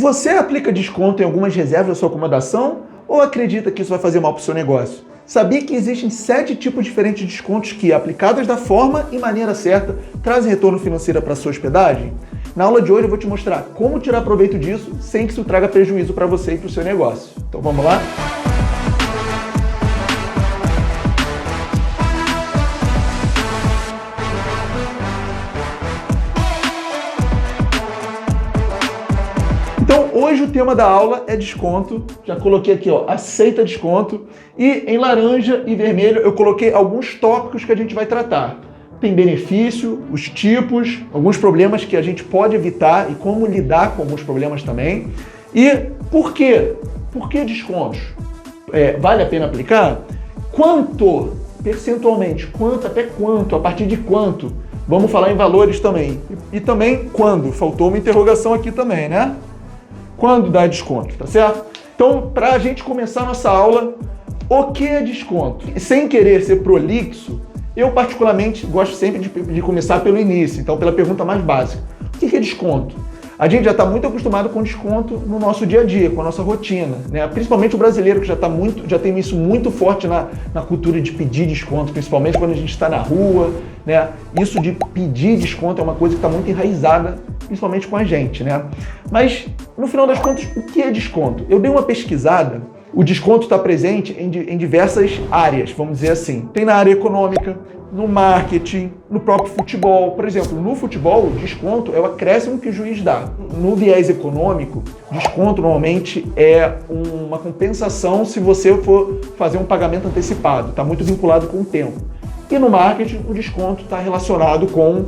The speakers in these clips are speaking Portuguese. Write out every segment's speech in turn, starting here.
Você aplica desconto em algumas reservas da sua acomodação ou acredita que isso vai fazer mal para o seu negócio? Sabia que existem 7 tipos diferentes de descontos que, aplicados da forma e maneira certa, trazem retorno financeiro para a sua hospedagem? Na aula de hoje eu vou te mostrar como tirar proveito disso sem que isso traga prejuízo para você e para o seu negócio. Então vamos lá? Então, hoje o tema da aula é desconto. Já coloquei aqui, ó, aceita desconto. E em laranja e vermelho eu coloquei alguns tópicos que a gente vai tratar. Tem benefício, os tipos, alguns problemas que a gente pode evitar e como lidar com alguns problemas também. E por quê? Por que descontos? Vale a pena aplicar? Quanto? Percentualmente. Quanto? Até quanto? A partir de quanto? Vamos falar em valores também. E também quando? Faltou uma interrogação aqui também, né? Quando dá desconto, tá certo? Então, para a gente começar a nossa aula, o que é desconto? Sem querer ser prolixo, eu particularmente gosto sempre de começar pelo início, então pela pergunta mais básica. O que é desconto? A gente já está muito acostumado com desconto no nosso dia a dia, com a nossa rotina, né? Principalmente o brasileiro que já tem isso muito forte na cultura de pedir desconto, principalmente quando a gente está na rua, né? Isso de pedir desconto é uma coisa que está muito enraizada, principalmente com a gente, né? Mas, no final das contas, o que é desconto? Eu dei uma pesquisada, o desconto está presente em diversas áreas, vamos dizer assim. Tem na área econômica, no marketing, no próprio futebol. Por exemplo, no futebol, o desconto é o acréscimo que o juiz dá. No viés econômico, desconto normalmente é uma compensação se você for fazer um pagamento antecipado. Está muito vinculado com o tempo. E no marketing, o desconto está relacionado com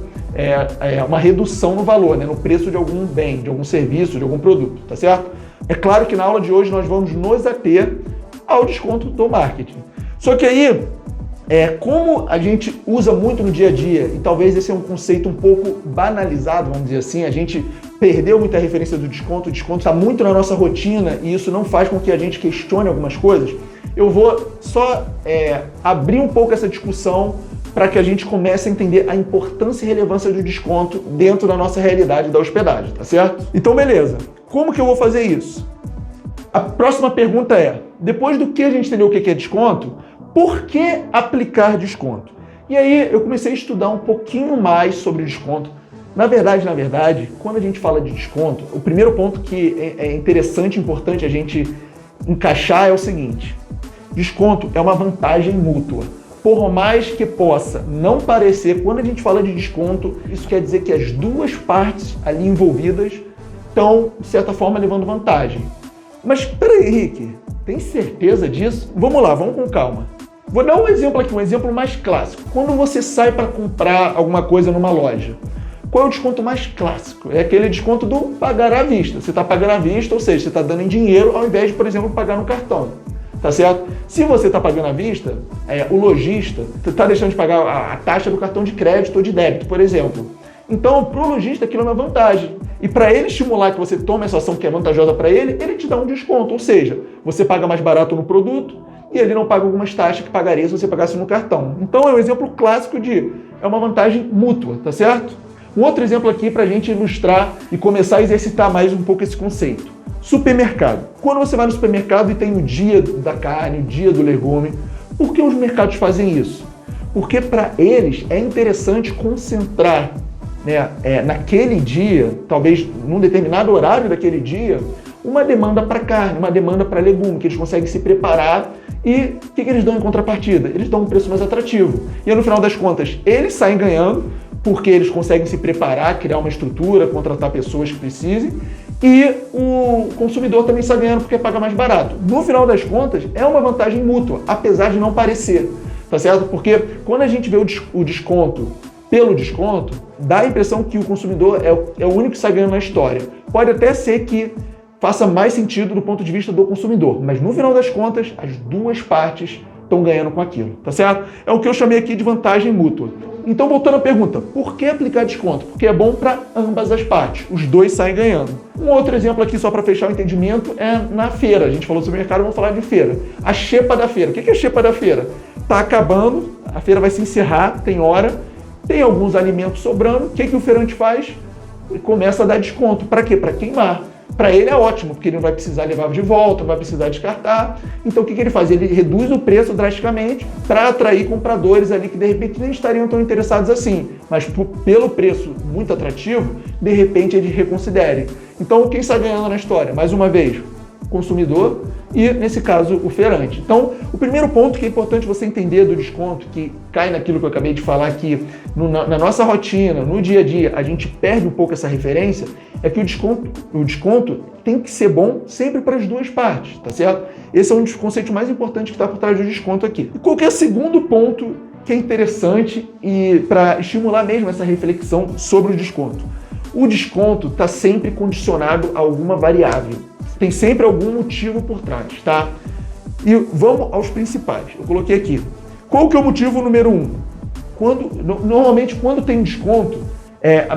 uma redução no valor, né, no preço de algum bem, de algum serviço, de algum produto, tá certo? É claro que na aula de hoje nós vamos nos ater ao desconto do marketing. Só que aí, como a gente usa muito no dia a dia, e talvez esse é um conceito um pouco banalizado, vamos dizer assim, a gente perdeu muita referência do desconto, o desconto está muito na nossa rotina e isso não faz com que a gente questione algumas coisas. Eu vou só abrir um pouco essa discussão para que a gente comece a entender a importância e relevância do desconto dentro da nossa realidade da hospedagem, tá certo? Então, beleza. Como que eu vou fazer isso? A próxima pergunta é, depois do que a gente entendeu o que é desconto, por que aplicar desconto? E aí eu comecei a estudar um pouquinho mais sobre desconto. Na verdade, quando a gente fala de desconto, o primeiro ponto que é interessante e importante a gente encaixar é o seguinte: desconto é uma vantagem mútua. Por mais que possa não parecer, quando a gente fala de desconto, isso quer dizer que as duas partes ali envolvidas estão, de certa forma, levando vantagem. Mas peraí, Henrique, tem certeza disso? Vamos lá, vamos com calma. Vou dar um exemplo aqui, um exemplo mais clássico. Quando você sai para comprar alguma coisa numa loja, qual é o desconto mais clássico? É aquele desconto do pagar à vista. Você está pagando à vista, ou seja, você está dando em dinheiro ao invés de, por exemplo, pagar no cartão. Tá certo? Se você está pagando à vista, o lojista está deixando de pagar a taxa do cartão de crédito ou de débito, por exemplo. Então, para o lojista, aquilo é uma vantagem. E para ele estimular que você tome essa ação que é vantajosa para ele te dá um desconto. Ou seja, você paga mais barato no produto e ele não paga algumas taxas que pagaria se você pagasse no cartão. Então, é um exemplo clássico é uma vantagem mútua, tá certo? Um outro exemplo aqui para a gente ilustrar e começar a exercitar mais um pouco esse conceito. Supermercado. Quando você vai no supermercado e tem o dia da carne, o dia do legume, por que os mercados fazem isso? Porque para eles é interessante concentrar, né, naquele dia, talvez num determinado horário daquele dia, uma demanda para carne, uma demanda para legume, que eles conseguem se preparar e o que eles dão em contrapartida? Eles dão um preço mais atrativo. E no final das contas, eles saem ganhando porque eles conseguem se preparar, criar uma estrutura, contratar pessoas que precisem, e o consumidor também está ganhando porque paga mais barato. No final das contas, é uma vantagem mútua, apesar de não parecer, tá certo? Porque quando a gente vê o desconto pelo desconto, dá a impressão que o consumidor é o único que está ganhando na história. Pode até ser que faça mais sentido do ponto de vista do consumidor, mas no final das contas, as duas partes estão ganhando com aquilo, tá certo? É o que eu chamei aqui de vantagem mútua. Então, voltando à pergunta, por que aplicar desconto? Porque é bom para ambas as partes, os dois saem ganhando. Um outro exemplo aqui, só para fechar o entendimento, é na feira. A gente falou sobre mercado, vamos falar de feira. A xepa da feira. O que é a xepa da feira? Está acabando, a feira vai se encerrar, tem hora, tem alguns alimentos sobrando, o que o feirante faz? Ele começa a dar desconto. Para quê? Para queimar. Para ele é ótimo, porque ele não vai precisar levar de volta, não vai precisar descartar. Então o que ele faz? Ele reduz o preço drasticamente para atrair compradores ali que de repente nem estariam tão interessados assim, mas pelo preço muito atrativo, de repente eles reconsiderem. Então quem está ganhando na história? Mais uma vez, o consumidor e, nesse caso, o feirante. Então, o primeiro ponto que é importante você entender do desconto, que cai naquilo que eu acabei de falar aqui, na nossa rotina, no dia a dia, a gente perde um pouco essa referência, é que o desconto tem que ser bom sempre para as duas partes, tá certo? Esse é um dos conceitos mais importantes que está por trás do desconto aqui. E qual que é o segundo ponto que é interessante e para estimular mesmo essa reflexão sobre o desconto? O desconto está sempre condicionado a alguma variável. Tem sempre algum motivo por trás, tá? E vamos aos principais. Eu coloquei aqui. Qual que é o motivo número 1? Normalmente, quando tem desconto,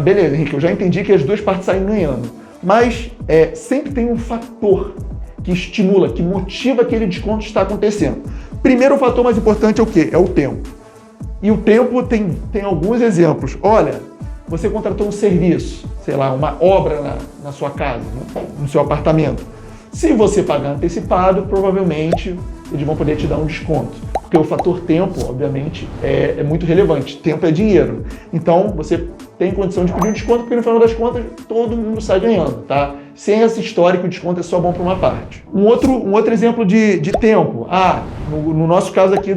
beleza, Henrique, eu já entendi que as duas partes saem ganhando, mas sempre tem um fator que estimula, que motiva aquele desconto estar acontecendo. Primeiro, o fator mais importante é o quê? É o tempo. E o tempo tem alguns exemplos. Olha, você contratou um serviço, sei lá, uma obra na sua casa, no seu apartamento. Se você pagar antecipado, provavelmente eles vão poder te dar um desconto. Porque o fator tempo, obviamente, é muito relevante. Tempo é dinheiro. Então, você tem condição de pedir um desconto, porque no final das contas, todo mundo sai ganhando, tá? Sem essa história que o desconto é só bom para uma parte. Um outro exemplo de tempo. No nosso caso aqui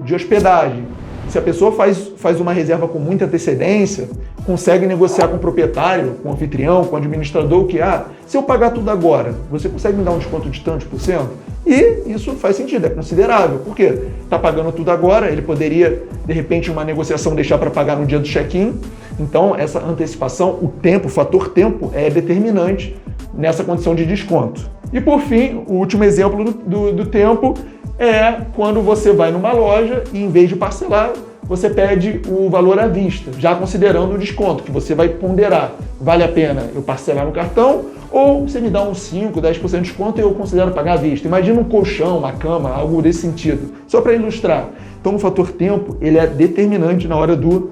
de hospedagem. Se a pessoa faz uma reserva com muita antecedência, consegue negociar com o proprietário, com o anfitrião, com o administrador, que se eu pagar tudo agora, você consegue me dar um desconto de tantos por cento? E isso faz sentido, é considerável. Por quê? Está pagando tudo agora, ele poderia, de repente, uma negociação deixar para pagar no dia do check-in. Então, essa antecipação, o tempo, o fator tempo, é determinante nessa condição de desconto. E, por fim, o último exemplo do tempo é quando você vai numa loja e, em vez de parcelar, você pede o valor à vista, já considerando o desconto, que você vai ponderar. Vale a pena eu parcelar no cartão ou você me dá uns 5, 10% de desconto e eu considero pagar à vista? Imagina um colchão, uma cama, algo desse sentido. Só para ilustrar. Então, o fator tempo, ele é determinante na hora do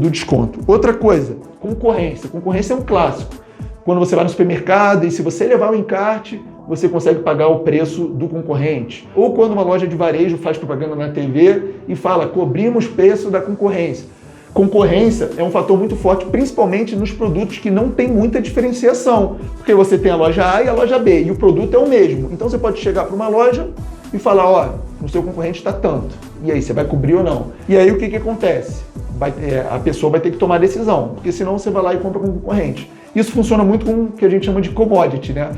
desconto. Outra coisa, concorrência. Concorrência é um clássico. Quando você vai no supermercado e se você levar o encarte, você consegue pagar o preço do concorrente. Ou quando uma loja de varejo faz propaganda na TV e fala, cobrimos o preço da concorrência. Concorrência é um fator muito forte, principalmente nos produtos que não tem muita diferenciação. Porque você tem a loja A e a loja B, e o produto é o mesmo. Então você pode chegar para uma loja e falar, o seu concorrente está tanto. E aí, você vai cobrir ou não? E aí, o que acontece? A pessoa vai ter que tomar a decisão, porque senão você vai lá e compra com o concorrente. Isso funciona muito com o que a gente chama de commodity, né?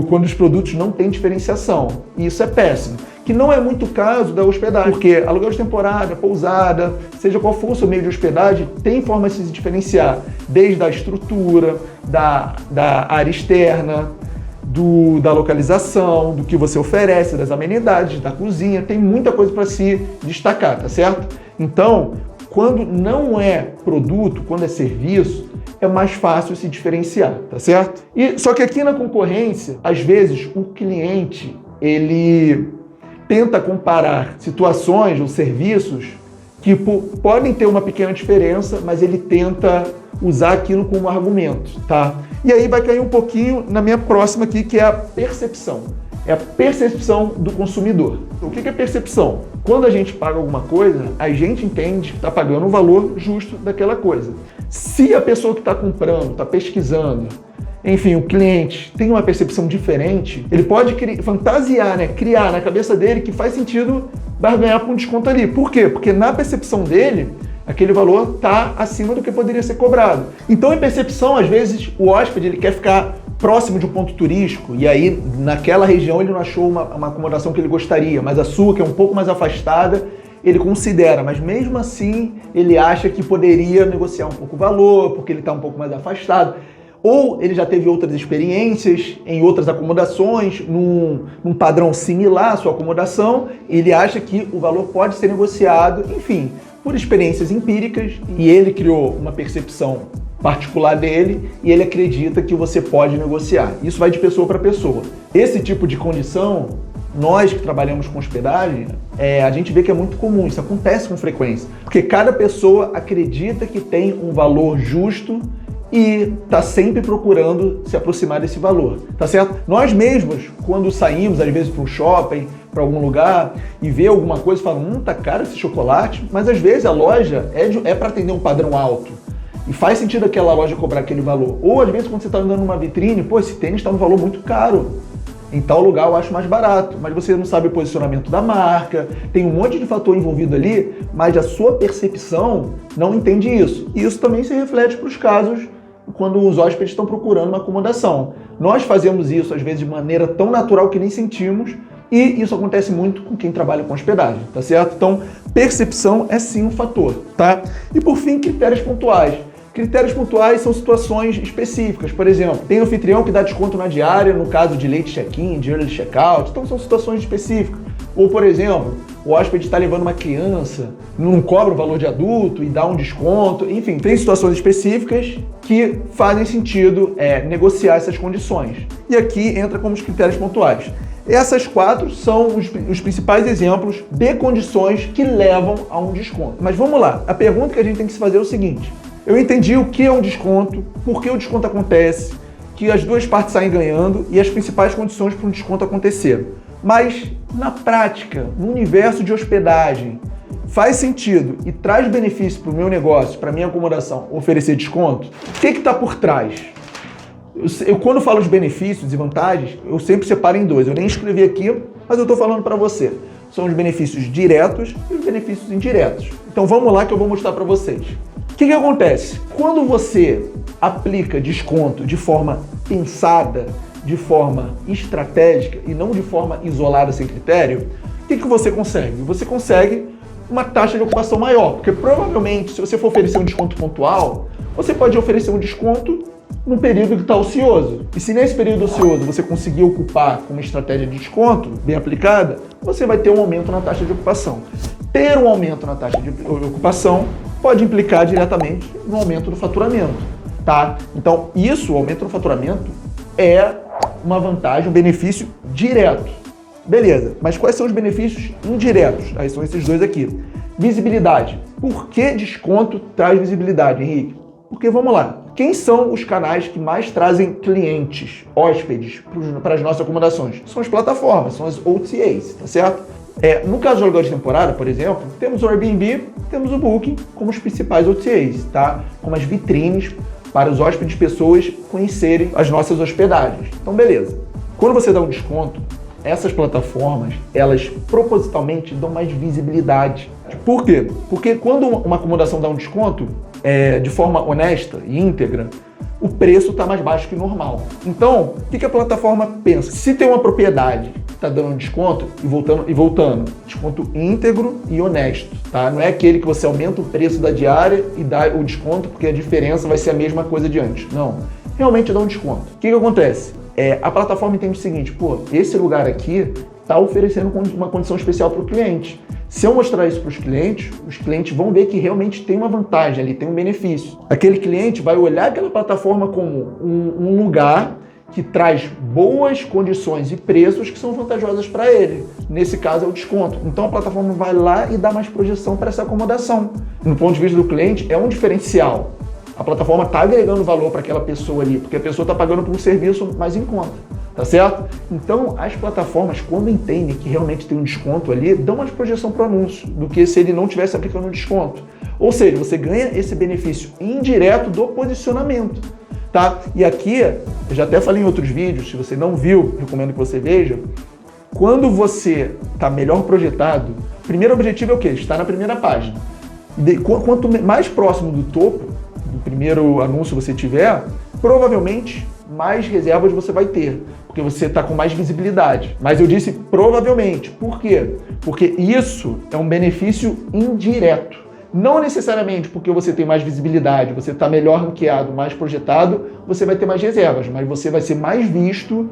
Quando os produtos não têm diferenciação. E isso é péssimo. Que não é muito o caso da hospedagem, porque aluguel de temporada, pousada, seja qual for o seu meio de hospedagem, tem forma de se diferenciar, desde a estrutura, da área externa, da localização, do que você oferece, das amenidades, da cozinha, tem muita coisa para se destacar, tá certo? Então, quando não é produto, quando é serviço, é mais fácil se diferenciar, tá certo? Só que aqui na concorrência, às vezes, o cliente, ele tenta comparar situações ou serviços que podem ter uma pequena diferença, mas ele tenta usar aquilo como argumento, tá? E aí vai cair um pouquinho na minha próxima aqui, que é a percepção. É a percepção do consumidor. O que é percepção? Quando a gente paga alguma coisa, a gente entende que está pagando o valor justo daquela coisa. Se a pessoa que está comprando, está pesquisando, enfim, o cliente tem uma percepção diferente, ele pode fantasiar, né? Criar na cabeça dele que faz sentido barganhar por um desconto ali. Por quê? Porque na percepção dele, aquele valor está acima do que poderia ser cobrado. Então, em percepção, às vezes, o hóspede ele quer ficar próximo de um ponto turístico e aí naquela região ele não achou uma acomodação que ele gostaria, mas a sua, que é um pouco mais afastada, ele considera, mas mesmo assim ele acha que poderia negociar um pouco o valor, porque ele está um pouco mais afastado. Ou ele já teve outras experiências em outras acomodações, num padrão similar à sua acomodação, ele acha que o valor pode ser negociado, enfim, por experiências empíricas, e ele criou uma percepção particular dele e ele acredita que você pode negociar. Isso vai de pessoa para pessoa. Esse tipo de condição, nós que trabalhamos com hospedagem, a gente vê que é muito comum, isso acontece com frequência, porque cada pessoa acredita que tem um valor justo e está sempre procurando se aproximar desse valor, tá certo? Nós mesmos, quando saímos, às vezes, para um shopping, para algum lugar, e vê alguma coisa, fala, tá caro esse chocolate, mas às vezes a loja é para atender um padrão alto, e faz sentido aquela loja cobrar aquele valor. Ou às vezes quando você está andando numa vitrine, pô, esse tênis está num valor muito caro, em tal lugar eu acho mais barato, mas você não sabe o posicionamento da marca, tem um monte de fator envolvido ali, mas a sua percepção não entende isso. E isso também se reflete para os casos quando os hóspedes estão procurando uma acomodação. Nós fazemos isso, às vezes, de maneira tão natural que nem sentimos, e isso acontece muito com quem trabalha com hospedagem, tá certo? Então, percepção é sim um fator, tá? E por fim, critérios pontuais. Critérios pontuais são situações específicas. Por exemplo, tem anfitrião que dá desconto na diária no caso de late check-in, de early check-out. Então são situações específicas. Ou, por exemplo, o hóspede está levando uma criança, não cobra o valor de adulto e dá um desconto. Enfim, tem situações específicas que fazem sentido negociar essas condições. E aqui entra como os critérios pontuais. Essas 4 são os principais exemplos de condições que levam a um desconto. Mas vamos lá, a pergunta que a gente tem que se fazer é o seguinte: eu entendi o que é um desconto, por que o desconto acontece, que as duas partes saem ganhando e as principais condições para um desconto acontecer. Mas, na prática, no universo de hospedagem, faz sentido e traz benefício para o meu negócio, para a minha acomodação, oferecer desconto? O que está por trás? Eu, quando falo de benefícios e vantagens, eu sempre separo em 2. Eu nem escrevi aqui, mas eu estou falando para você. São os benefícios diretos e os benefícios indiretos. Então vamos lá que eu vou mostrar para vocês. O que acontece? Quando você aplica desconto de forma pensada, de forma estratégica e não de forma isolada, sem critério, o que você consegue? Você consegue uma taxa de ocupação maior, porque provavelmente, se você for oferecer um desconto pontual, você pode oferecer um desconto no período que está ocioso. E se nesse período ocioso você conseguir ocupar com uma estratégia de desconto bem aplicada, você vai ter um aumento na taxa de ocupação. Ter um aumento na taxa de ocupação pode implicar diretamente no aumento do faturamento, tá? Então, o aumento no faturamento, é uma vantagem, um benefício direto. Beleza, mas quais são os benefícios indiretos? Aí são esses 2 aqui. Visibilidade. Por que desconto traz visibilidade, Henrique? Porque, vamos lá, quem são os canais que mais trazem clientes, hóspedes, para as nossas acomodações? São as plataformas, são as OTAs, tá certo? No caso de aluguel de temporada, por exemplo, temos o Airbnb, temos o Booking como os principais OTAs, tá? Como as vitrines para os hóspedes, pessoas conhecerem as nossas hospedagens. Então, beleza. Quando você dá um desconto, essas plataformas, elas propositalmente dão mais visibilidade. Por quê? Porque quando uma acomodação dá um desconto, de forma honesta e íntegra, o preço está mais baixo que normal. Então, o que a plataforma pensa? Se tem uma propriedade que está dando um desconto e voltando, desconto íntegro e honesto, tá? Não é aquele que você aumenta o preço da diária e dá o desconto porque a diferença vai ser a mesma coisa de antes. Não, realmente dá um desconto. O que acontece? A plataforma entende o seguinte: esse lugar aqui está oferecendo uma condição especial para o cliente. Se eu mostrar isso para os clientes vão ver que realmente tem uma vantagem ali, tem um benefício. Aquele cliente vai olhar aquela plataforma como um lugar que traz boas condições e preços que são vantajosas para ele. Nesse caso é o desconto. Então a plataforma vai lá e dá mais projeção para essa acomodação. No ponto de vista do cliente, é um diferencial. A plataforma está agregando valor para aquela pessoa ali, porque a pessoa está pagando por um serviço mais em conta, tá certo? Então, as plataformas, quando entendem que realmente tem um desconto ali, dão mais projeção para o anúncio, do que se ele não estivesse aplicando um desconto. Ou seja, você ganha esse benefício indireto do posicionamento, tá? E aqui, eu já até falei em outros vídeos, se você não viu, recomendo que você veja. Quando você está melhor projetado, o primeiro objetivo é o quê? Estar na primeira página. Quanto mais próximo do topo, do primeiro anúncio você tiver, provavelmente mais reservas você vai ter, porque você está com mais visibilidade. Mas eu disse provavelmente. Por quê? Porque isso é um benefício indireto. Não necessariamente porque você tem mais visibilidade, você está melhor ranqueado, mais projetado, você vai ter mais reservas, mas você vai ser mais visto,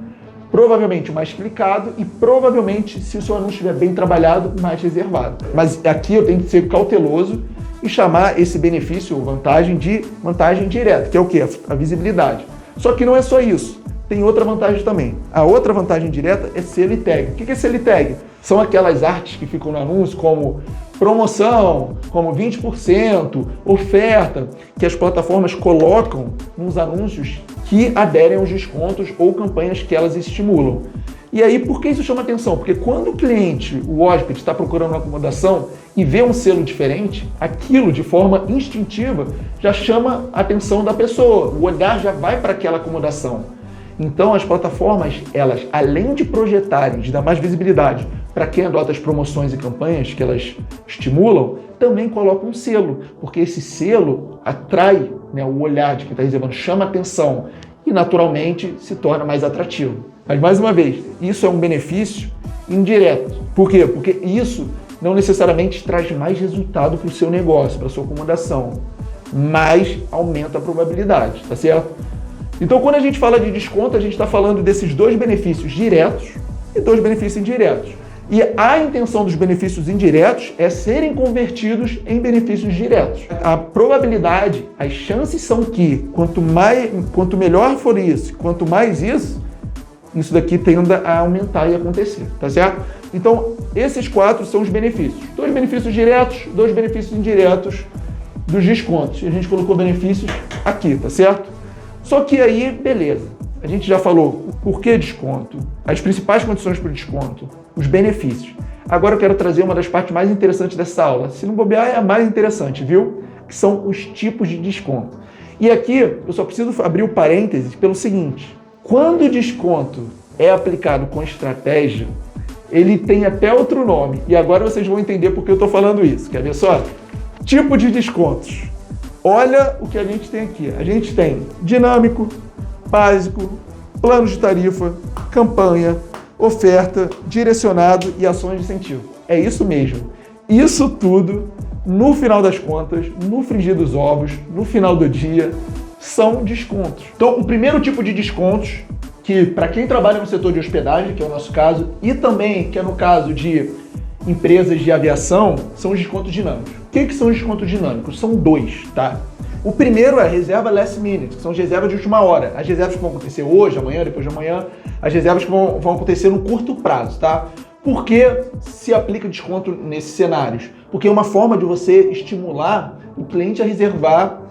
provavelmente mais clicado e provavelmente, se o seu anúncio estiver bem trabalhado, mais reservado. Mas aqui eu tenho que ser cauteloso e chamar esse benefício ou vantagem de vantagem direta, que é o quê? A visibilidade. Só que não é só isso, tem outra vantagem também. A outra vantagem direta é selo e tag. O que é selo e tag? São aquelas artes que ficam no anúncio como promoção, como 20%, oferta, que as plataformas colocam nos anúncios que aderem aos descontos ou campanhas que elas estimulam. E aí, por que isso chama atenção? Porque quando o cliente, o hóspede, está procurando uma acomodação e vê um selo diferente, aquilo, de forma instintiva, já chama a atenção da pessoa. O olhar já vai para aquela acomodação. Então, as plataformas, elas, além de projetarem, de dar mais visibilidade para quem adota as promoções e campanhas que elas estimulam, também colocam um selo, porque esse selo atrai, né, o olhar de quem está reservando, chama atenção e, naturalmente, se torna mais atrativo. Mas, mais uma vez, isso é um benefício indireto. Por quê? Porque isso não necessariamente traz mais resultado para o seu negócio, para a sua acomodação, mas aumenta a probabilidade, tá certo? Então, quando a gente fala de desconto, a gente está falando desses dois benefícios diretos e dois benefícios indiretos. E a intenção dos benefícios indiretos é serem convertidos em benefícios diretos. A probabilidade, as chances são que quanto melhor for isso, quanto mais isso daqui tenda a aumentar e acontecer, tá certo? Então, esses 4 são os benefícios. 2 benefícios diretos, 2 benefícios indiretos dos descontos. E a gente colocou benefícios aqui, tá certo? Só que aí, beleza. A gente já falou por que desconto, as principais condições para o desconto, os benefícios. Agora eu quero trazer uma das partes mais interessantes dessa aula. Se não bobear, é a mais interessante, viu? Que são os tipos de desconto. E aqui, eu só preciso abrir o parênteses pelo seguinte. Quando o desconto é aplicado com estratégia, ele tem até outro nome. E agora vocês vão entender por que eu estou falando isso. Quer ver só? Tipo de descontos. Olha o que a gente tem aqui. A gente tem dinâmico, básico, plano de tarifa, campanha, oferta, direcionado e ações de incentivo. É isso mesmo. Isso tudo, no final das contas, no frigir dos ovos, no final do dia, são descontos. Então, o primeiro tipo de descontos, que para quem trabalha no setor de hospedagem, que é o nosso caso, e também que é no caso de empresas de aviação, são os descontos dinâmicos. O que são os descontos dinâmicos? São 2, tá? O primeiro é reserva last minute, que são as reservas de última hora. As reservas que vão acontecer hoje, amanhã, depois de amanhã, as reservas que vão acontecer no curto prazo, tá? Por que se aplica desconto nesses cenários? Porque é uma forma de você estimular o cliente a reservar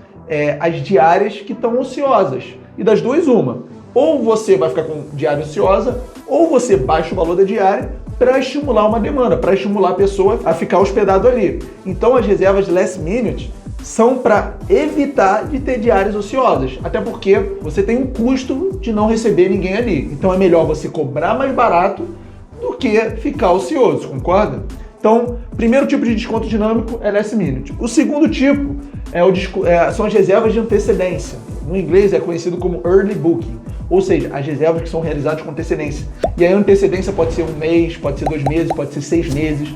as diárias que estão ociosas. E das duas, uma. Ou você vai ficar com diária ociosa, ou você baixa o valor da diária para estimular uma demanda, para estimular a pessoa a ficar hospedado ali. Então as reservas last minute são para evitar de ter diárias ociosas, até porque você tem um custo de não receber ninguém ali. Então é melhor você cobrar mais barato do que ficar ocioso, concorda? Então, primeiro tipo de desconto dinâmico é last minute. O segundo tipo são as reservas de antecedência. No inglês é conhecido como early booking, ou seja, as reservas que são realizadas com antecedência. E a antecedência pode ser 1 mês, pode ser 2 meses, pode ser 6 meses.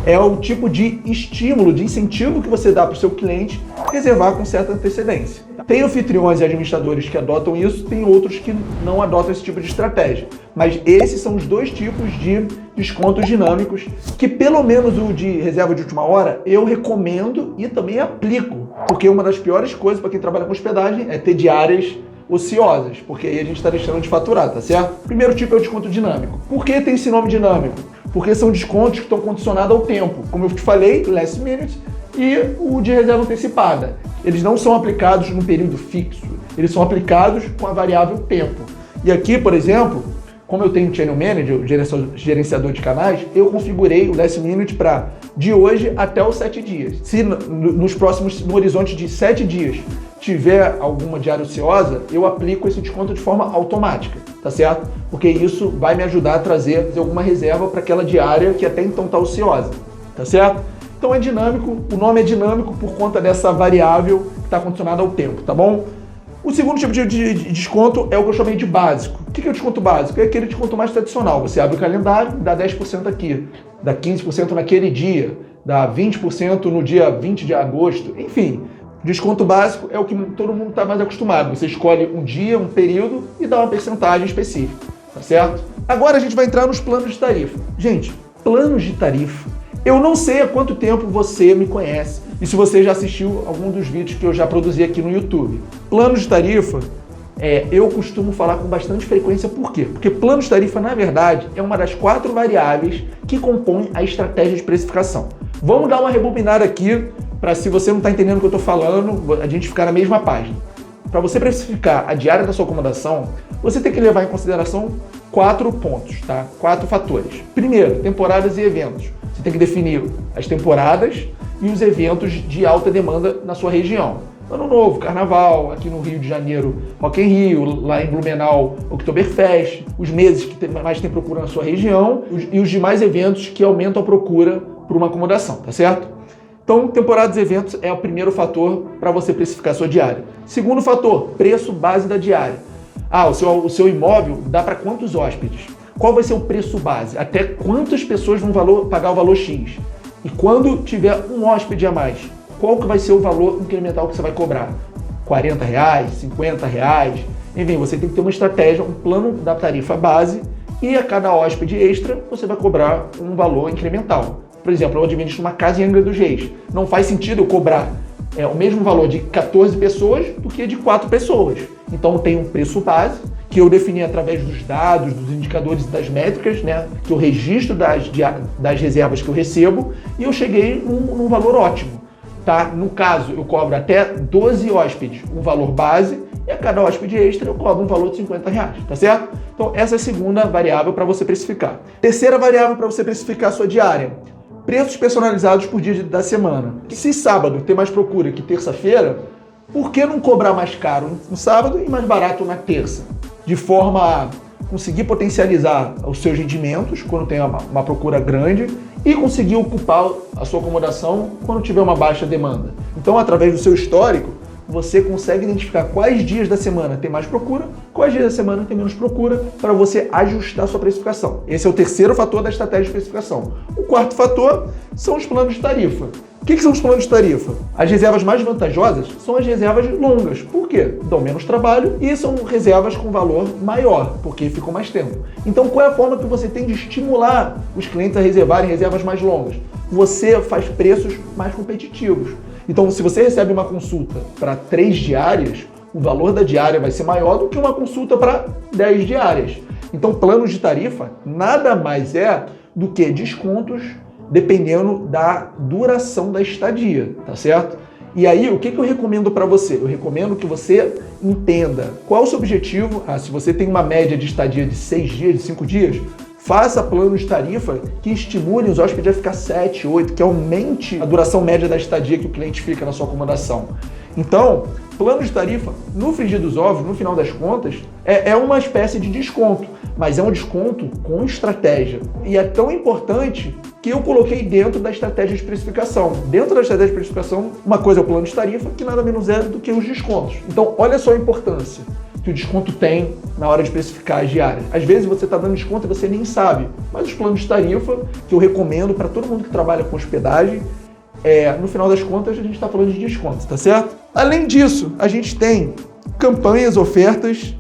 É o tipo de estímulo, de incentivo que você dá para o seu cliente reservar com certa antecedência. Tem anfitriões e administradores que adotam isso, tem outros que não adotam esse tipo de estratégia. Mas esses são os 2 tipos de descontos dinâmicos que, pelo menos o de reserva de última hora, eu recomendo e também aplico. Porque uma das piores coisas para quem trabalha com hospedagem é ter diárias ociosas, porque aí a gente está deixando de faturar, tá certo? Primeiro tipo é o desconto dinâmico. Por que tem esse nome dinâmico? Porque são descontos que estão condicionados ao tempo. Como eu te falei, last minute e o de reserva antecipada. Eles não são aplicados num período fixo, eles são aplicados com a variável tempo. E aqui, por exemplo, como eu tenho Channel Manager, o gerenciador de canais, eu configurei o last minute para de hoje até os 7 dias. Se no horizonte de 7 dias tiver alguma diária ociosa, eu aplico esse desconto de forma automática, tá certo? Porque isso vai me ajudar a trazer alguma reserva para aquela diária que até então está ociosa, tá certo? Então é dinâmico, o nome é dinâmico por conta dessa variável que está condicionada ao tempo, tá bom? O segundo tipo de desconto é o que eu chamei de básico. O que é o desconto básico? É aquele desconto mais tradicional. Você abre o calendário, dá 10% aqui, dá 15% naquele dia, dá 20% no dia 20 de agosto, enfim. Desconto básico é o que todo mundo está mais acostumado. Você escolhe um dia, um período e dá uma percentagem específica, tá certo? Agora a gente vai entrar nos planos de tarifa. Gente, planos de tarifa. Eu não sei há quanto tempo você me conhece e se você já assistiu algum dos vídeos que eu já produzi aqui no YouTube. Planos de tarifa, eu costumo falar com bastante frequência. Por quê? Porque planos de tarifa, na verdade, é uma das 4 variáveis que compõem a estratégia de precificação. Vamos dar uma rebobinada aqui, para se você não está entendendo o que eu estou falando, a gente ficar na mesma página. Para você precificar a diária da sua acomodação, você tem que levar em consideração 4 pontos, tá? 4 fatores. Primeiro, temporadas e eventos. Você tem que definir as temporadas e os eventos de alta demanda na sua região. Ano Novo, Carnaval, aqui no Rio de Janeiro, Rock in Rio, lá em Blumenau, Oktoberfest, os meses que mais tem procura na sua região e os demais eventos que aumentam a procura por uma acomodação, tá certo? Então, temporadas e eventos é o primeiro fator para você precificar a sua diária. Segundo fator, preço base da diária. O seu imóvel dá para quantos hóspedes? Qual vai ser o preço base? Até quantas pessoas vão pagar o valor X? E quando tiver um hóspede a mais, qual que vai ser o valor incremental que você vai cobrar? R$40, R$50? Enfim, você tem que ter uma estratégia, um plano da tarifa base e a cada hóspede extra você vai cobrar um valor incremental. Por exemplo, eu administro uma casa em Angra dos Reis. Não faz sentido eu cobrar o mesmo valor de 14 pessoas do que de 4 pessoas. Então tem um preço base que eu defini através dos dados, dos indicadores e das métricas, né, que eu registro das reservas que eu recebo e eu cheguei num valor ótimo. Tá? No caso, eu cobro até 12 hóspedes um valor base e a cada hóspede extra eu cobro um valor de R$50, tá certo? Então essa é a segunda variável para você precificar. Terceira variável para você precificar a sua diária. Preços personalizados por dia da semana. Se sábado tem mais procura que terça-feira, por que não cobrar mais caro no sábado e mais barato na terça? De forma a conseguir potencializar os seus rendimentos quando tem uma procura grande e conseguir ocupar a sua acomodação quando tiver uma baixa demanda. Então, através do seu histórico, você consegue identificar quais dias da semana tem mais procura, quais dias da semana tem menos procura, para você ajustar a sua precificação. Esse é o terceiro fator da estratégia de precificação. O quarto fator são os planos de tarifa. O que são os planos de tarifa? As reservas mais vantajosas são as reservas longas. Por quê? Dão menos trabalho e são reservas com valor maior, porque ficam mais tempo. Então, qual é a forma que você tem de estimular os clientes a reservarem reservas mais longas? Você faz preços mais competitivos. Então, se você recebe uma consulta para 3 diárias, o valor da diária vai ser maior do que uma consulta para 10 diárias. Então, planos de tarifa nada mais é do que descontos dependendo da duração da estadia, tá certo? E aí, o que eu recomendo para você? Eu recomendo que você entenda qual é o seu objetivo. Se você tem uma média de estadia de 6 dias, de 5 dias, faça planos de tarifa que estimulem os hóspedes a ficar 7, 8, que aumente a duração média da estadia que o cliente fica na sua acomodação. Então, plano de tarifa, no frigir dos ovos, no final das contas, é uma espécie de desconto, mas é um desconto com estratégia. E é tão importante que eu coloquei dentro da estratégia de precificação. Dentro da estratégia de precificação, uma coisa é o plano de tarifa, que nada menos é do que os descontos. Então, olha só a importância que o desconto tem na hora de precificar as diárias. Às vezes você está dando desconto e você nem sabe, mas os planos de tarifa, que eu recomendo para todo mundo que trabalha com hospedagem, no final das contas a gente está falando de descontos, tá certo? Além disso, a gente tem campanhas, ofertas,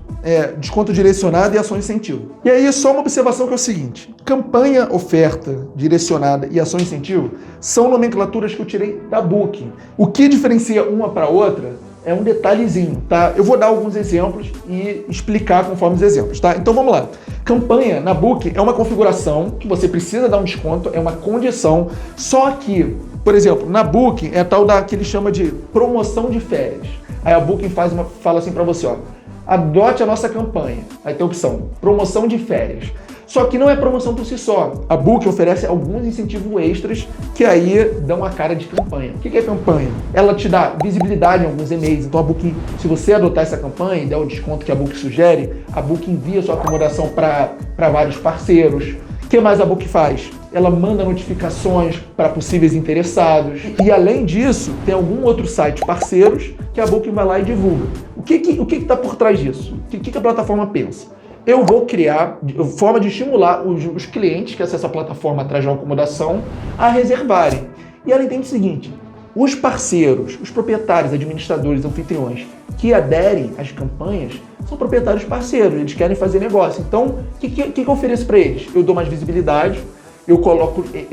desconto direcionado e ação incentivo. E aí só uma observação que é o seguinte: campanha, oferta direcionada e ação incentivo são nomenclaturas que eu tirei da Booking. O que diferencia uma para outra é um detalhezinho, tá? Eu vou dar alguns exemplos e explicar conforme os exemplos, tá? Então vamos lá. Campanha na Booking é uma configuração que você precisa dar um desconto, é uma condição, só que, por exemplo, na Booking é tal que ele chama de promoção de férias. Aí a Booking fala assim para você, ó, adote a nossa campanha. Aí tem a opção, promoção de férias. Só que não é promoção por si só. A Booking oferece alguns incentivos extras que aí dão a cara de campanha. O que é campanha? Ela te dá visibilidade em alguns e-mails. Então a Booking, se você adotar essa campanha e der o desconto que a Booking sugere, a Booking envia sua acomodação para vários parceiros. O que mais a Booking faz? Ela manda notificações para possíveis interessados. E além disso, tem algum outro site parceiros que a Booking vai lá e divulga. O que está por trás disso? O que a plataforma pensa? Eu vou criar forma de estimular os clientes que acessam a plataforma atrás de uma acomodação a reservarem. E ela entende o seguinte: os parceiros, os proprietários, administradores, anfitriões que aderem às campanhas são proprietários parceiros, eles querem fazer negócio. Então, o que eu ofereço para eles? Eu dou mais visibilidade, eu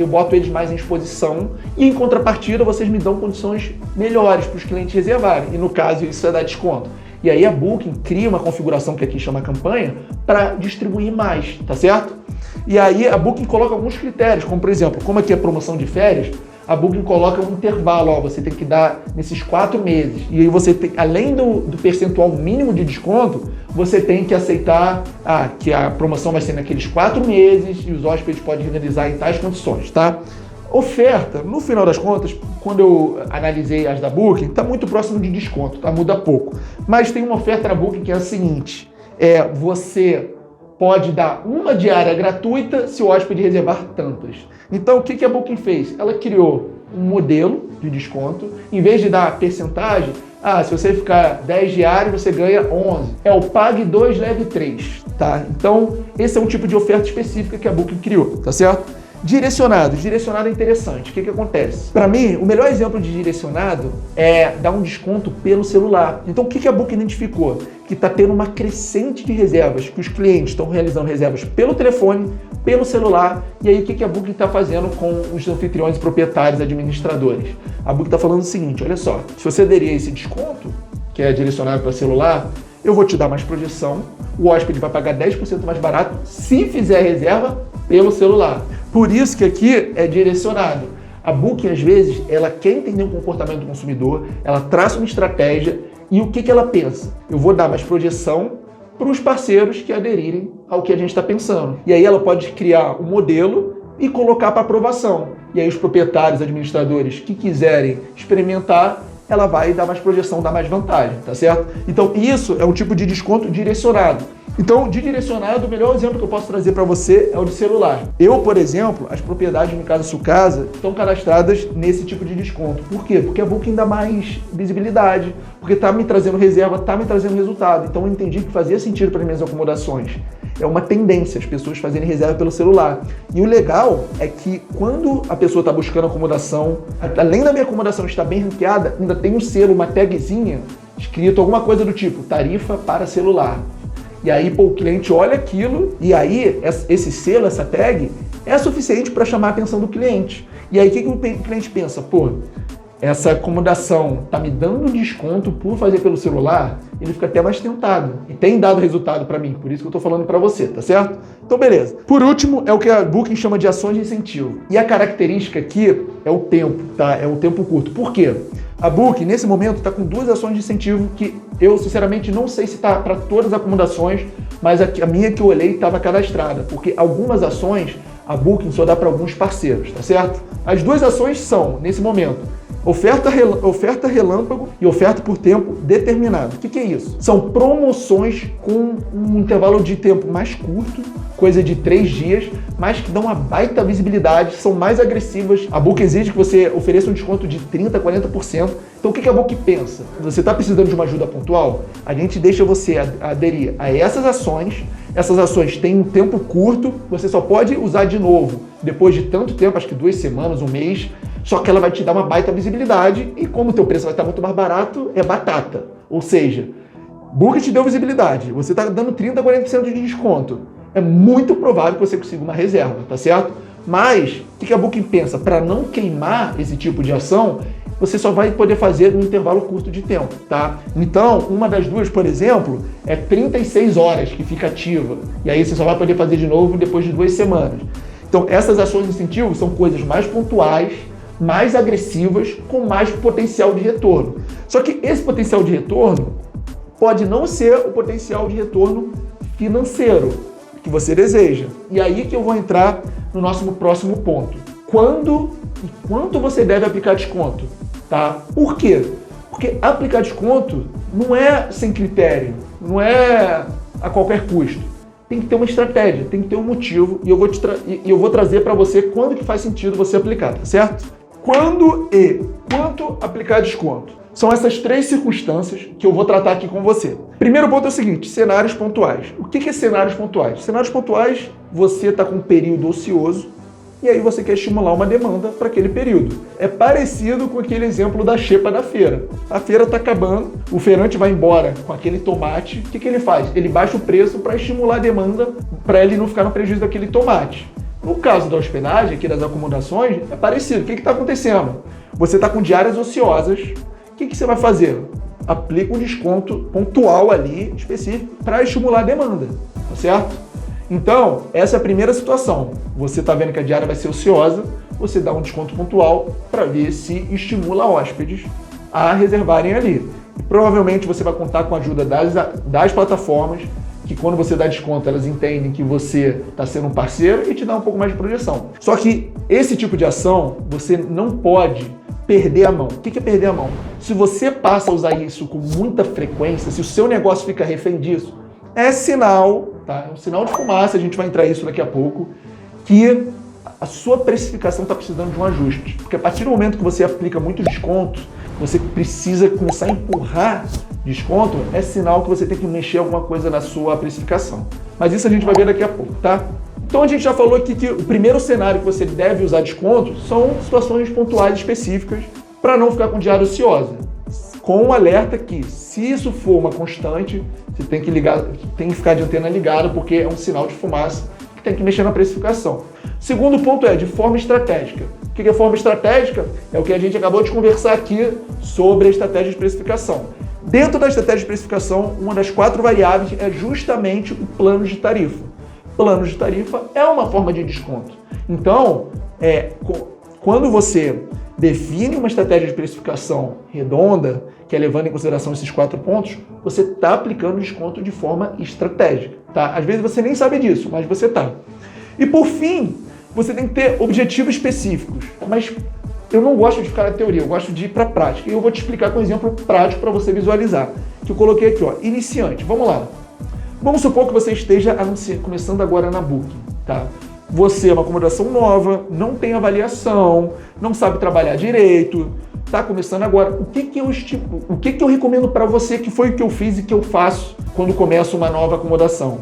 boto eles mais em exposição e, em contrapartida, vocês me dão condições melhores para os clientes reservarem. E, no caso, isso é dar desconto. E aí a Booking cria uma configuração que aqui chama campanha para distribuir mais, tá certo? E aí a Booking coloca alguns critérios, como por exemplo, como aqui é promoção de férias, a Booking coloca um intervalo, ó, você tem que dar nesses 4 meses. E aí você tem, além do percentual mínimo de desconto, você tem que aceitar que a promoção vai ser naqueles 4 meses e os hóspedes podem realizar em tais condições, tá? Oferta, no final das contas, quando eu analisei as da Booking, está muito próximo de desconto, tá? Muda pouco. Mas tem uma oferta da Booking que é a seguinte, você pode dar uma diária gratuita se o hóspede reservar tantas. Então, o que a Booking fez? Ela criou um modelo de desconto, em vez de dar percentagem, se você ficar 10 diários, você ganha 11. É o pague 2, leve 3, tá? Então, esse é um tipo de oferta específica que a Booking criou, tá certo? Direcionado é interessante. O que acontece? Para mim, o melhor exemplo de direcionado é dar um desconto pelo celular. Então, o que a Booking identificou? Que está tendo uma crescente de reservas, que os clientes estão realizando reservas pelo telefone, pelo celular. E aí, o que a Booking está fazendo com os anfitriões, proprietários, administradores? A Booking está falando o seguinte, olha só, se você aderir a esse desconto, que é direcionado para celular, eu vou te dar mais projeção, o hóspede vai pagar 10% mais barato se fizer a reserva pelo celular. Por isso que aqui é direcionado. A Booking, às vezes, ela quer entender o comportamento do consumidor, ela traça uma estratégia e o que ela pensa? Eu vou dar mais projeção para os parceiros que aderirem ao que a gente está pensando. E aí ela pode criar um modelo e colocar para aprovação. E aí os proprietários, administradores que quiserem experimentar, ela vai dar mais projeção, dar mais vantagem, tá certo? Então isso é um tipo de desconto direcionado. Então, de direcionado, o melhor exemplo que eu posso trazer para você é o de celular. Eu, por exemplo, as propriedades no Casa Sua Casa estão cadastradas nesse tipo de desconto. Por quê? Porque a Booking dá mais visibilidade, porque está me trazendo reserva, está me trazendo resultado. Então, eu entendi que fazia sentido para minhas acomodações. É uma tendência as pessoas fazerem reserva pelo celular. E o legal é que quando a pessoa está buscando acomodação, além da minha acomodação estar bem ranqueada, ainda tem um selo, uma tagzinha, escrito alguma coisa do tipo, tarifa para celular. E aí, o cliente olha aquilo e aí esse selo, essa tag, é suficiente para chamar a atenção do cliente. E aí, o que o cliente pensa? Essa acomodação está me dando desconto por fazer pelo celular, ele fica até mais tentado. E tem dado resultado para mim, por isso que eu estou falando para você, tá certo? Então, beleza. Por último, é o que a Booking chama de ações de incentivo. E a característica aqui é o tempo, tá? É o tempo curto. Por quê? A Booking, nesse momento, está com 2 ações de incentivo que eu, sinceramente, não sei se está para todas as acomodações, mas a minha que eu olhei estava cadastrada, porque algumas ações a Booking só dá para alguns parceiros, tá certo? As 2 ações são, nesse momento, oferta relâmpago e oferta por tempo determinado. O que é isso? São promoções com um intervalo de tempo mais curto, coisa de 3 dias, mas que dão uma baita visibilidade, são mais agressivas. A Booking exige que você ofereça um desconto de 30%, 40%. Então o que a Booking pensa? Você está precisando de uma ajuda pontual? A gente deixa você aderir a essas ações. Essas ações têm um tempo curto, você só pode usar de novo depois de tanto tempo, acho que 2 semanas, 1 mês, só que ela vai te dar uma baita visibilidade e como o teu preço vai estar muito mais barato, é batata. Ou seja, Booking te deu visibilidade, você está dando 30%, 40% de desconto. É muito provável que você consiga uma reserva, tá certo? Mas, o que a Booking pensa? Para não queimar esse tipo de ação, você só vai poder fazer num intervalo curto de tempo, tá? Então, uma das 2, por exemplo, é 36 horas que fica ativa. E aí você só vai poder fazer de novo depois de 2 semanas. Então, essas ações de incentivo são coisas mais pontuais, mais agressivas, com mais potencial de retorno. Só que esse potencial de retorno pode não ser o potencial de retorno financeiro que você deseja. E aí que eu vou entrar no nosso próximo ponto. Quando e quanto você deve aplicar desconto, tá? Por quê? Porque aplicar desconto não é sem critério, não é a qualquer custo. Tem que ter uma estratégia, tem que ter um motivo e eu vou trazer para você quando que faz sentido você aplicar, tá certo? Quando e quanto aplicar desconto? São essas 3 circunstâncias que eu vou tratar aqui com você. Primeiro ponto é o seguinte, cenários pontuais. O que é cenários pontuais? Cenários pontuais, você está com um período ocioso e aí você quer estimular uma demanda para aquele período. É parecido com aquele exemplo da xepa da feira. A feira está acabando, o feirante vai embora com aquele tomate. O que ele faz? Ele baixa o preço para estimular a demanda, para ele não ficar no prejuízo daquele tomate. No caso da hospedagem, aqui das acomodações, é parecido. O que está acontecendo? Você está com diárias ociosas. O que você vai fazer? Aplica um desconto pontual ali, específico, para estimular a demanda, tá certo? Então, essa é a primeira situação. Você está vendo que a diária vai ser ociosa, você dá um desconto pontual para ver se estimula hóspedes a reservarem ali. E provavelmente você vai contar com a ajuda das plataformas, que quando você dá desconto, elas entendem que você está sendo um parceiro e te dá um pouco mais de projeção. Só que esse tipo de ação, você não pode perder a mão. O que é perder a mão? Se você passa a usar isso com muita frequência, se o seu negócio fica refém disso, é sinal, tá? É um sinal de fumaça, a gente vai entrar nisso daqui a pouco, que a sua precificação está precisando de um ajuste. Porque a partir do momento que você aplica muito desconto, você precisa começar a empurrar desconto, é sinal que você tem que mexer alguma coisa na sua precificação. Mas isso a gente vai ver daqui a pouco, tá? Então a gente já falou aqui que o primeiro cenário que você deve usar desconto são situações pontuais específicas para não ficar com diária ociosa. Com o alerta que, se isso for uma constante, você tem que ficar de antena ligada, porque é um sinal de fumaça que tem que mexer na precificação. Segundo ponto é de forma estratégica. O que é forma estratégica? É o que a gente acabou de conversar aqui sobre a estratégia de precificação. Dentro da estratégia de precificação, uma das 4 variáveis é justamente o plano de tarifa. Plano de tarifa é uma forma de desconto. Então, quando você define uma estratégia de precificação redonda, que é levando em consideração esses 4 pontos, você está aplicando desconto de forma estratégica. Tá? Às vezes você nem sabe disso, mas você está. E por fim, você tem que ter objetivos específicos. Mas eu não gosto de ficar na teoria, eu gosto de ir para a prática. E eu vou te explicar com um exemplo prático para você visualizar. Que eu coloquei aqui, ó, iniciante. Vamos lá. Vamos supor que você esteja começando agora na Booking, tá? Você é uma acomodação nova, não tem avaliação, não sabe trabalhar direito, tá começando agora. O que eu recomendo para você, que foi o que eu fiz e que eu faço quando começo uma nova acomodação?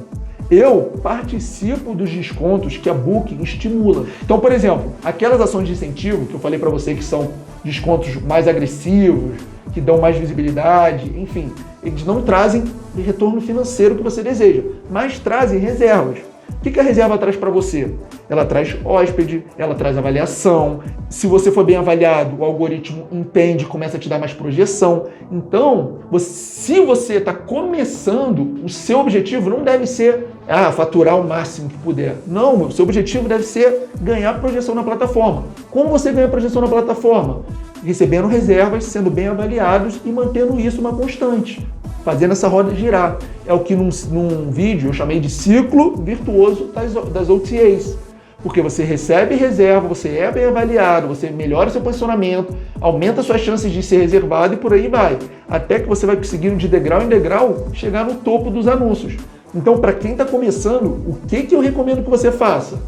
Eu participo dos descontos que a Booking estimula. Então, por exemplo, aquelas ações de incentivo que eu falei para você que são descontos mais agressivos, que dão mais visibilidade, enfim, eles não trazem o retorno financeiro que você deseja, mas trazem reservas. O que a reserva traz para você? Ela traz hóspede, ela traz avaliação. Se você for bem avaliado, o algoritmo entende, começa a te dar mais projeção. Então, se você está começando, o seu objetivo não deve ser faturar o máximo que puder. Não, o seu objetivo deve ser ganhar projeção na plataforma. Como você ganha projeção na plataforma? Recebendo reservas, sendo bem avaliados e mantendo isso uma constante. Fazendo essa roda girar. É o que num vídeo eu chamei de ciclo virtuoso das OTAs. Porque você recebe reserva, você é bem avaliado, você melhora seu posicionamento, aumenta suas chances de ser reservado e por aí vai. Até que você vai conseguindo de degrau em degrau chegar no topo dos anúncios. Então, para quem está começando, o que eu recomendo que você faça?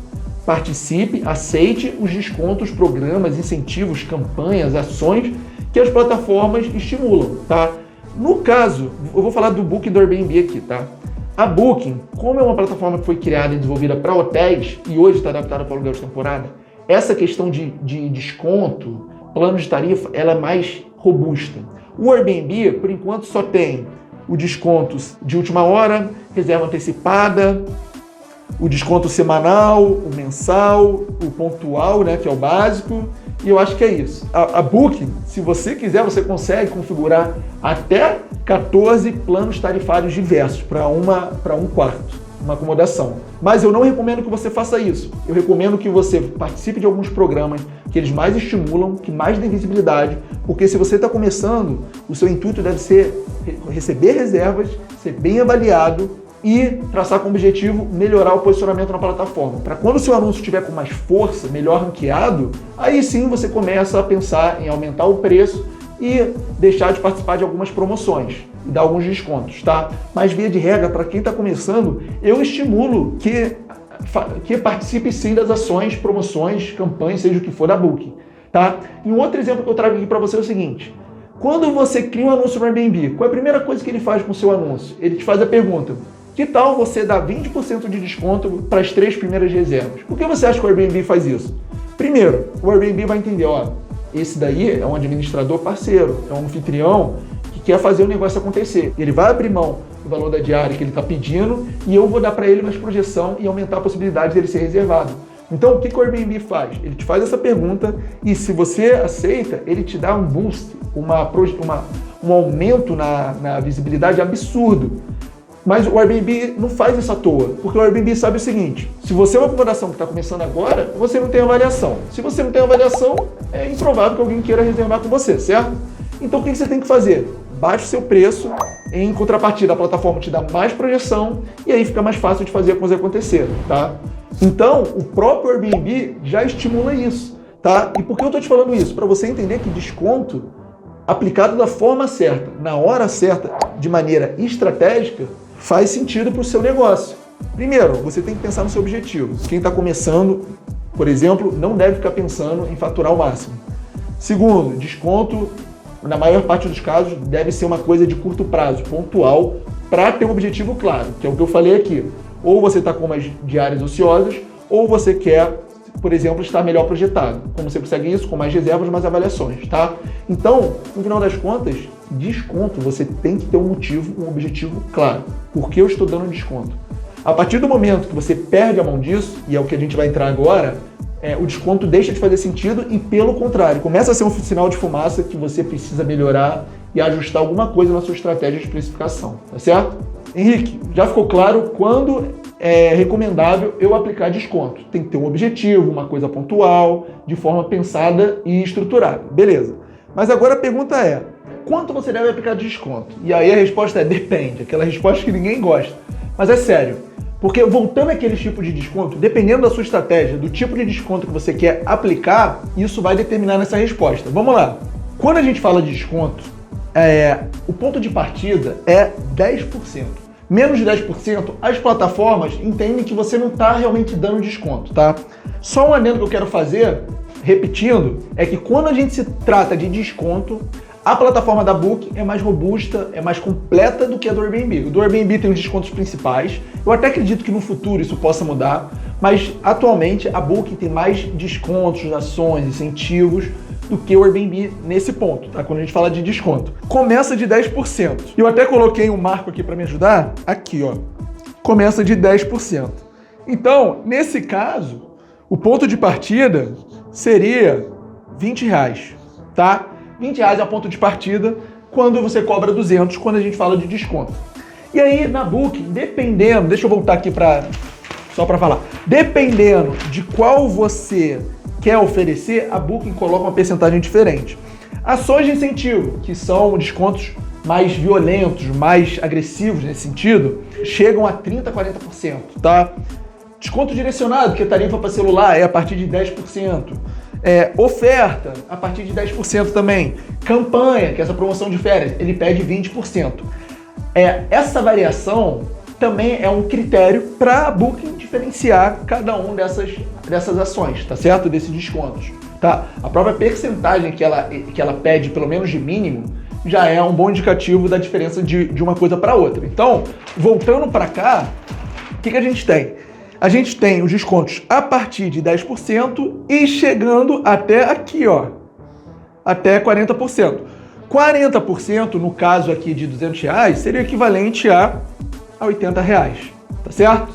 Participe, aceite os descontos, programas, incentivos, campanhas, ações que as plataformas estimulam, tá? No caso, eu vou falar do Booking e do Airbnb aqui, tá? A Booking, como é uma plataforma que foi criada e desenvolvida para hotéis e hoje está adaptada para aluguel de temporada, essa questão de desconto, plano de tarifa, ela é mais robusta. O Airbnb, por enquanto, só tem o desconto de última hora, reserva antecipada, o desconto semanal, o mensal, o pontual, né, que é o básico, e eu acho que é isso. A Booking, se você quiser, você consegue configurar até 14 planos tarifários diversos para um quarto, uma acomodação. Mas eu não recomendo que você faça isso. Eu recomendo que você participe de alguns programas que eles mais estimulam, que mais dêem visibilidade, porque se você está começando, o seu intuito deve ser receber reservas, ser bem avaliado, e traçar como objetivo melhorar o posicionamento na plataforma. Para quando o seu anúncio estiver com mais força, melhor ranqueado, aí sim você começa a pensar em aumentar o preço e deixar de participar de algumas promoções e dar alguns descontos, tá? Mas via de regra, para quem está começando, eu estimulo que participe sim das ações, promoções, campanhas, seja o que for da Booking, tá? E um outro exemplo que eu trago aqui para você é o seguinte: quando você cria um anúncio no Airbnb, qual é a primeira coisa que ele faz com o seu anúncio? Ele te faz a pergunta: que tal você dar 20% de desconto para as 3 primeiras reservas? Por que você acha que o Airbnb faz isso? Primeiro, o Airbnb vai entender, esse daí é um administrador parceiro, é um anfitrião que quer fazer o negócio acontecer. Ele vai abrir mão do valor da diária que ele está pedindo e eu vou dar para ele mais projeção e aumentar a possibilidade dele ser reservado. Então, o que o Airbnb faz? Ele te faz essa pergunta e, se você aceita, ele te dá um boost, um aumento na visibilidade absurdo. Mas o Airbnb não faz isso à toa, porque o Airbnb sabe o seguinte: se você é uma acomodação que está começando agora, você não tem avaliação. Se você não tem avaliação, é improvável que alguém queira reservar com você, certo? Então o que você tem que fazer? Baixa o seu preço, em contrapartida a plataforma te dá mais projeção e aí fica mais fácil de fazer a coisa acontecer, tá? Então, o próprio Airbnb já estimula isso, tá? E por que eu tô te falando isso? Para você entender que desconto aplicado da forma certa, na hora certa, de maneira estratégica, faz sentido para o seu negócio. Primeiro, você tem que pensar no seu objetivo. Quem está começando, por exemplo, não deve ficar pensando em faturar o máximo. Segundo, desconto, na maior parte dos casos, deve ser uma coisa de curto prazo, pontual, para ter um objetivo claro, que é o que eu falei aqui. Ou você está com umas diárias ociosas, ou você quer, por exemplo, estar melhor projetado. Como você consegue isso? Com mais reservas, mais avaliações, tá? Então, no final das contas, desconto, você tem que ter um motivo, um objetivo claro. Por que eu estou dando desconto? A partir do momento que você perde a mão disso, e é o que a gente vai entrar agora, o desconto deixa de fazer sentido e, pelo contrário, começa a ser um sinal de fumaça que você precisa melhorar e ajustar alguma coisa na sua estratégia de precificação, tá certo? Henrique, já ficou claro quando é recomendável eu aplicar desconto? Tem que ter um objetivo, uma coisa pontual, de forma pensada e estruturada. Beleza. Mas agora a pergunta é, quanto você deve aplicar de desconto? E aí a resposta é depende, aquela resposta que ninguém gosta. Mas é sério, porque voltando àquele tipo de desconto, dependendo da sua estratégia, do tipo de desconto que você quer aplicar, isso vai determinar nessa resposta. Vamos lá. Quando a gente fala de desconto, o ponto de partida é 10%. Menos de 10%, as plataformas entendem que você não está realmente dando desconto, tá? Só um adendo que eu quero fazer, repetindo, é que quando a gente se trata de desconto, a plataforma da Booking é mais robusta, é mais completa do que a do Airbnb. O do Airbnb tem os descontos principais. Eu até acredito que no futuro isso possa mudar, mas atualmente a Booking tem mais descontos, ações, incentivos do que o Airbnb nesse ponto, tá? Quando a gente fala de desconto. Começa de 10%. Eu até coloquei um marco aqui para me ajudar. Aqui, ó. Começa de 10%. Então, nesse caso, o ponto de partida seria R$20, tá? R$20 é o ponto de partida quando você cobra 200 quando a gente fala de desconto. E aí, na Booking, dependendo... Deixa eu voltar aqui só para falar. Dependendo de qual você quer oferecer, a Booking coloca uma percentagem diferente. Ações de incentivo, que são descontos mais violentos, mais agressivos nesse sentido, chegam a 30%, 40%, tá? Desconto direcionado, que a tarifa para celular é a partir de 10%. Oferta, a partir de 10% também. Campanha, que é essa promoção de férias, ele pede 20%. Essa variação também é um critério para a Booking diferenciar cada um dessas ações, tá certo? Desses descontos, tá? A própria percentagem que ela pede, pelo menos de mínimo, já é um bom indicativo da diferença de uma coisa para outra. Então, voltando para cá, o que a gente tem? A gente tem os descontos a partir de 10% e chegando até aqui, ó, até 40%. 40%, no caso aqui de R$200, seria equivalente a R$80, tá certo?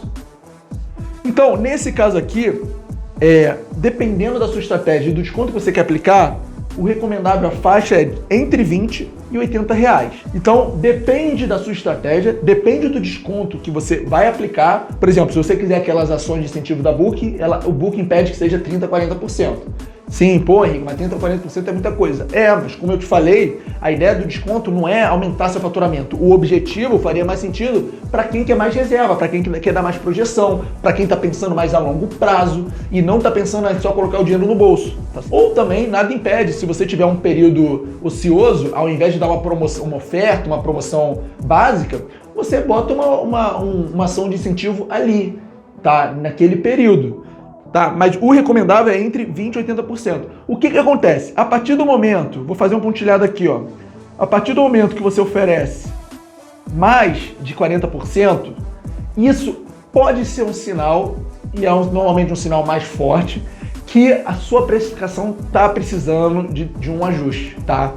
Então, nesse caso aqui, dependendo da sua estratégia e do desconto que você quer aplicar, o recomendável, a faixa é entre R$20 e R$80. Então, depende da sua estratégia, depende do desconto que você vai aplicar. Por exemplo, se você quiser aquelas ações de incentivo da Booking, o Booking pede que seja 30%, 40%. Sim, pô, Henrique, mas 30% ou 40% é muita coisa. Mas como eu te falei, a ideia do desconto não é aumentar seu faturamento. O objetivo faria mais sentido para quem quer mais reserva, para quem quer dar mais projeção, para quem está pensando mais a longo prazo e não está pensando em só colocar o dinheiro no bolso. Ou também, nada impede, se você tiver um período ocioso, ao invés de dar uma promoção, uma oferta, uma promoção básica, você bota uma ação de incentivo ali, tá? Naquele período. Tá? Mas o recomendável é entre 20% e 80%. O que acontece? A partir do momento, vou fazer um pontilhado aqui, ó. A partir do momento que você oferece mais de 40%, isso pode ser um sinal, e é normalmente um sinal mais forte, que a sua precificação está precisando de um ajuste, tá?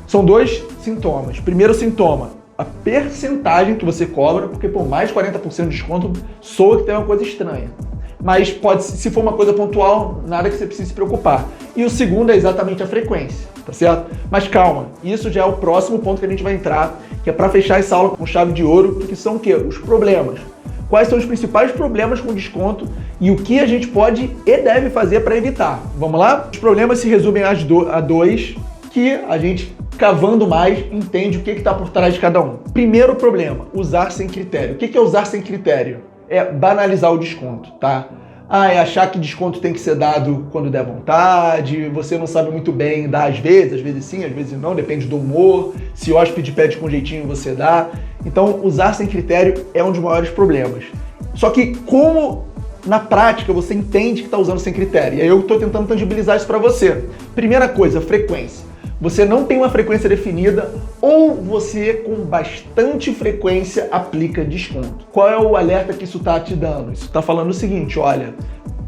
São dois sintomas. Primeiro sintoma, a percentagem que você cobra, porque por mais de 40% de desconto soa que tem uma coisa estranha. Mas pode, se for uma coisa pontual, nada que você precise se preocupar. E o segundo é exatamente a frequência, tá certo? Mas calma, isso já é o próximo ponto que a gente vai entrar, que é para fechar essa aula com chave de ouro, que são o quê? Os problemas. Quais são os principais problemas com desconto e o que a gente pode e deve fazer para evitar. Vamos lá? Os problemas se resumem a dois, que a gente, cavando mais, entende o que está por trás de cada um. Primeiro problema, usar sem critério. O que é usar sem critério? É banalizar o desconto, tá? É achar que desconto tem que ser dado quando der vontade, você não sabe muito bem dar às vezes sim, às vezes não, depende do humor, se o hóspede pede com jeitinho você dá. Então, usar sem critério é um dos maiores problemas. Só que como na prática você entende que está usando sem critério? E aí eu estou tentando tangibilizar isso para você. Primeira coisa, frequência. Você não tem uma frequência definida ou você com bastante frequência aplica desconto. Qual é o alerta que isso está te dando? Isso está falando o seguinte, olha,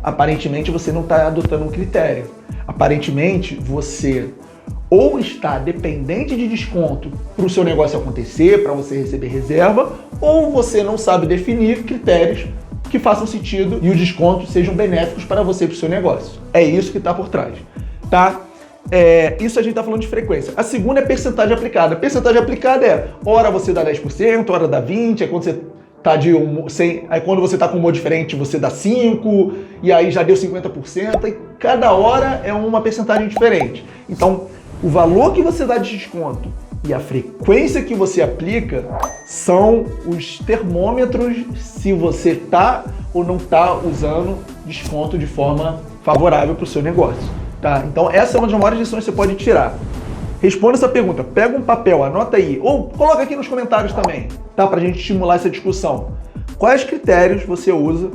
aparentemente você não está adotando um critério. Aparentemente você ou está dependente de desconto para o seu negócio acontecer, para você receber reserva, ou você não sabe definir critérios que façam sentido e os descontos sejam benéficos para você e para o seu negócio. É isso que está por trás, tá? Isso a gente está falando de frequência. A segunda é percentagem aplicada. Percentagem aplicada é hora você dá 10%, hora dá 20%, aí quando você tá aí quando você tá com humor diferente você dá 5%, e aí já deu 50%, e cada hora é uma percentagem diferente. Então, o valor que você dá de desconto e a frequência que você aplica são os termômetros se você tá ou não tá usando desconto de forma favorável para o seu negócio. Tá? Então essa é uma das maiores lições que você pode tirar. Responda essa pergunta, pega um papel, anota aí, ou coloca aqui nos comentários também, tá? Pra gente estimular essa discussão. Quais critérios você usa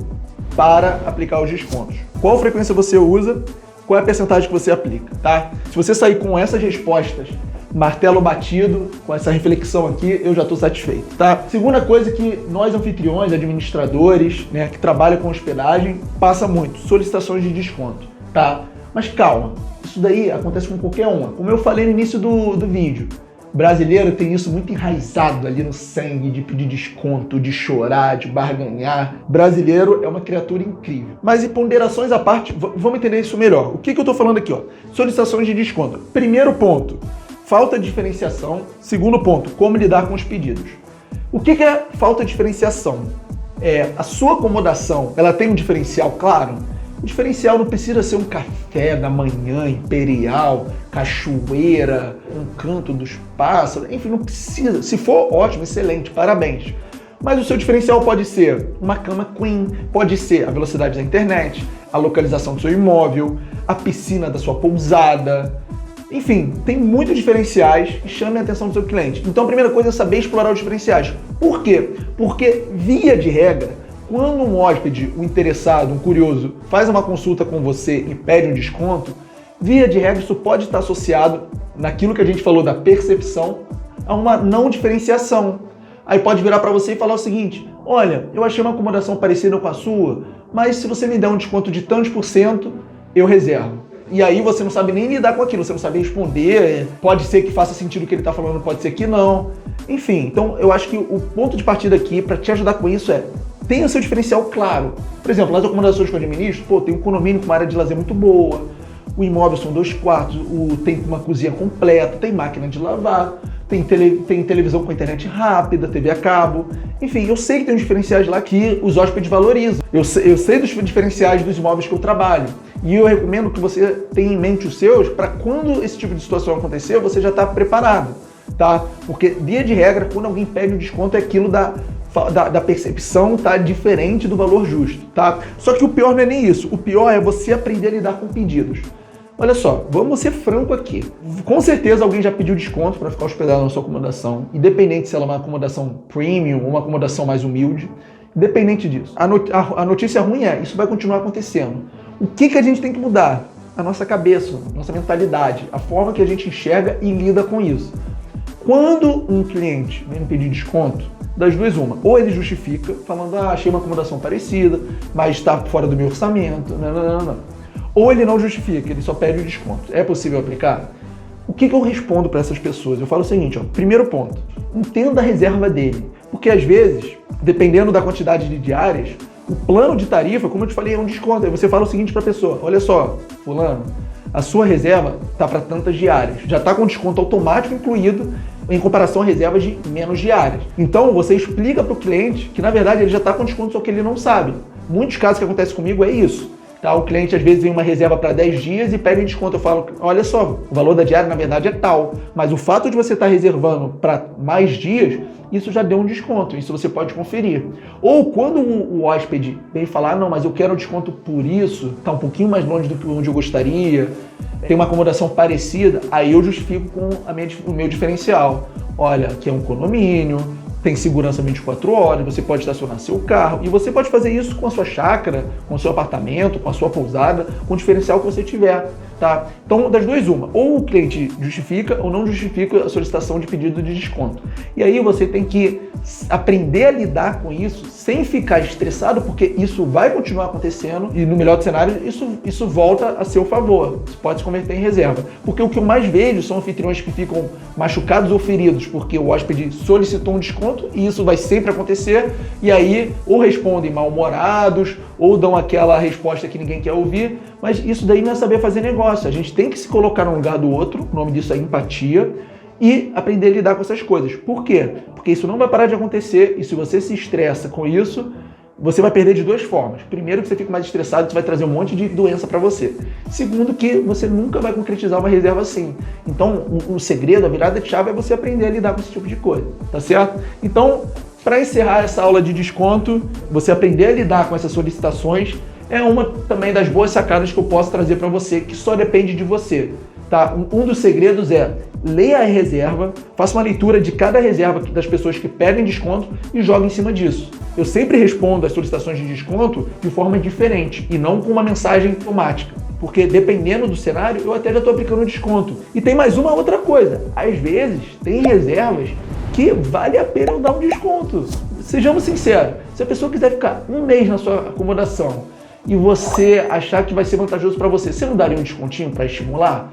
para aplicar os descontos? Qual frequência você usa? Qual é a percentagem que você aplica, tá? Se você sair com essas respostas, martelo batido, com essa reflexão aqui, eu já estou satisfeito, tá? Segunda coisa que nós anfitriões, administradores, né, que trabalham com hospedagem, passa muito, solicitações de desconto, tá? Mas calma, isso daí acontece com qualquer uma. Como eu falei no início do vídeo, brasileiro tem isso muito enraizado ali no sangue, de pedir desconto, de chorar, de barganhar. Brasileiro é uma criatura incrível. Mas em ponderações à parte, vamos entender isso melhor. O que eu tô falando aqui, ó? Solicitações de desconto. Primeiro ponto, falta de diferenciação. Segundo ponto, como lidar com os pedidos. O que é falta de diferenciação? A sua acomodação, ela tem um diferencial claro? O diferencial não precisa ser um café da manhã imperial, cachoeira, um canto dos pássaros, enfim, não precisa. Se for, ótimo, excelente, parabéns. Mas o seu diferencial pode ser uma cama queen, pode ser a velocidade da internet, a localização do seu imóvel, a piscina da sua pousada. Enfim, tem muitos diferenciais que chamem a atenção do seu cliente. Então a primeira coisa é saber explorar os diferenciais. Por quê? Porque, via de regra, quando um hóspede, um interessado, um curioso, faz uma consulta com você e pede um desconto, via de regra isso pode estar associado naquilo que a gente falou da percepção a uma não diferenciação. Aí pode virar para você e falar o seguinte, olha, eu achei uma acomodação parecida com a sua, mas se você me der um desconto de tantos %, eu reservo. E aí você não sabe nem lidar com aquilo, você não sabe responder, pode ser que faça sentido o que ele está falando, pode ser que não. Enfim, então eu acho que o ponto de partida aqui para te ajudar com isso tenha seu diferencial claro. Por exemplo, nas acomodações que eu administro, tem um condomínio com uma área de lazer muito boa, o imóvel são 2 quartos, tem uma cozinha completa, tem máquina de lavar, tem televisão com internet rápida, TV a cabo. Enfim, eu sei que tem uns diferenciais lá que os hóspedes valorizam. Eu sei dos diferenciais dos imóveis que eu trabalho. E eu recomendo que você tenha em mente os seus para quando esse tipo de situação acontecer, você já está preparado, tá? Porque, via de regra, quando alguém pede um desconto, é aquilo da percepção tá diferente do valor justo, tá? Só que o pior não é nem isso. O pior é você aprender a lidar com pedidos. Olha só, vamos ser franco aqui. Com certeza alguém já pediu desconto para ficar hospedado na sua acomodação, independente se ela é uma acomodação premium ou uma acomodação mais humilde, independente disso. A notícia ruim isso vai continuar acontecendo. O que a gente tem que mudar? A nossa cabeça, nossa mentalidade, a forma que a gente enxerga e lida com isso. Quando um cliente vem me pedir desconto, das duas uma, ou ele justifica, falando, achei uma acomodação parecida, mas está fora do meu orçamento, não. Ou ele não justifica, ele só pede o desconto. É possível aplicar? O que eu respondo para essas pessoas? Eu falo o seguinte, primeiro ponto, entenda a reserva dele, porque às vezes, dependendo da quantidade de diárias, O plano de tarifa, como eu te falei, é um desconto. Aí você fala o seguinte para a pessoa: olha só, fulano, a sua reserva está para tantas diárias. Já está com desconto automático incluído em comparação a reservas de menos diárias. Então você explica para o cliente que na verdade ele já está com desconto, só que ele não sabe. Muitos casos que acontecem comigo é isso. Tá? O cliente às vezes vem uma reserva para 10 dias e pede desconto. Eu falo: olha só, o valor da diária na verdade é tal, mas o fato de você estar reservando para mais dias, isso já deu um desconto, isso você pode conferir. Ou quando o hóspede vem falar: não, mas eu quero desconto por isso, está um pouquinho mais longe do que onde eu gostaria, tem uma acomodação parecida, aí eu justifico com o meu diferencial. Olha, aqui é um condomínio, tem segurança 24 horas, você pode estacionar seu carro e você pode fazer isso com a sua chácara, com o seu apartamento, com a sua pousada, com o diferencial que você tiver, tá? Então, das duas, uma. Ou o cliente justifica ou não justifica a solicitação de pedido de desconto. E aí você tem que aprender a lidar com isso sem ficar estressado, porque isso vai continuar acontecendo e no melhor dos cenários isso volta a seu favor. Isso pode se converter em reserva. Porque o que eu mais vejo são anfitriões que ficam machucados ou feridos porque o hóspede solicitou um desconto, e isso vai sempre acontecer, e aí ou respondem mal-humorados ou dão aquela resposta que ninguém quer ouvir, mas isso daí não é saber fazer negócio. A gente tem que se colocar no lugar do outro, o nome disso é empatia, e aprender a lidar com essas coisas. Por quê? Porque isso não vai parar de acontecer, e se você se estressa com isso, você vai perder de duas formas. Primeiro, que você fica mais estressado, isso vai trazer um monte de doença para você. Segundo, que você nunca vai concretizar uma reserva assim. Então, o segredo, a virada de chave é você aprender a lidar com esse tipo de coisa, tá certo? Então, para encerrar essa aula de desconto, você aprender a lidar com essas solicitações é uma também das boas sacadas que eu posso trazer para você, que só depende de você. Tá? Um dos segredos é: leia a reserva, faça uma leitura de cada reserva das pessoas que pedem desconto e jogue em cima disso. Eu sempre respondo as solicitações de desconto de forma diferente e não com uma mensagem automática, porque dependendo do cenário eu até já estou aplicando desconto. E tem mais uma outra coisa: às vezes tem reservas que vale a pena eu dar um desconto. Sejamos sinceros, se a pessoa quiser ficar um mês na sua acomodação e você achar que vai ser vantajoso para você, você não daria um descontinho para estimular?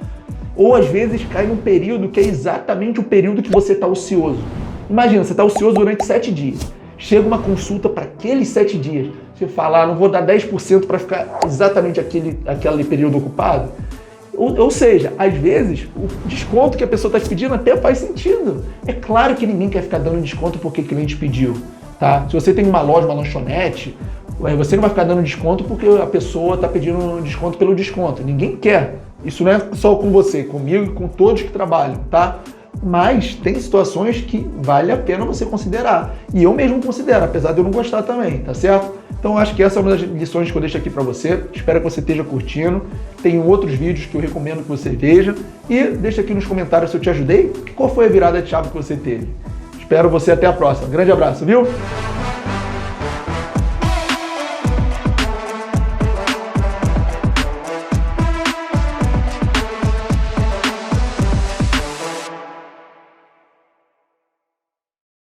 Ou às vezes cai num período que é exatamente o período que você está ocioso. Imagina, você está ocioso durante 7 dias. Chega uma consulta para aqueles 7 dias. Você fala: não vou dar 10% para ficar exatamente aquele período ocupado. Ou seja, às vezes o desconto que a pessoa está te pedindo até faz sentido. É claro que ninguém quer ficar dando desconto porque o cliente pediu. Tá? Se você tem uma loja, uma lanchonete, você não vai ficar dando desconto porque a pessoa está pedindo desconto pelo desconto. Ninguém quer. Isso não é só com você, comigo e com todos que trabalham, tá? Mas tem situações que vale a pena você considerar. E eu mesmo considero, apesar de eu não gostar também, tá certo? Então acho que essa é uma das lições que eu deixo aqui para você. Espero que você esteja curtindo. Tem outros vídeos que eu recomendo que você veja. E deixa aqui nos comentários se eu te ajudei. Qual foi a virada de chave que você teve? Espero você até a próxima. Grande abraço, viu?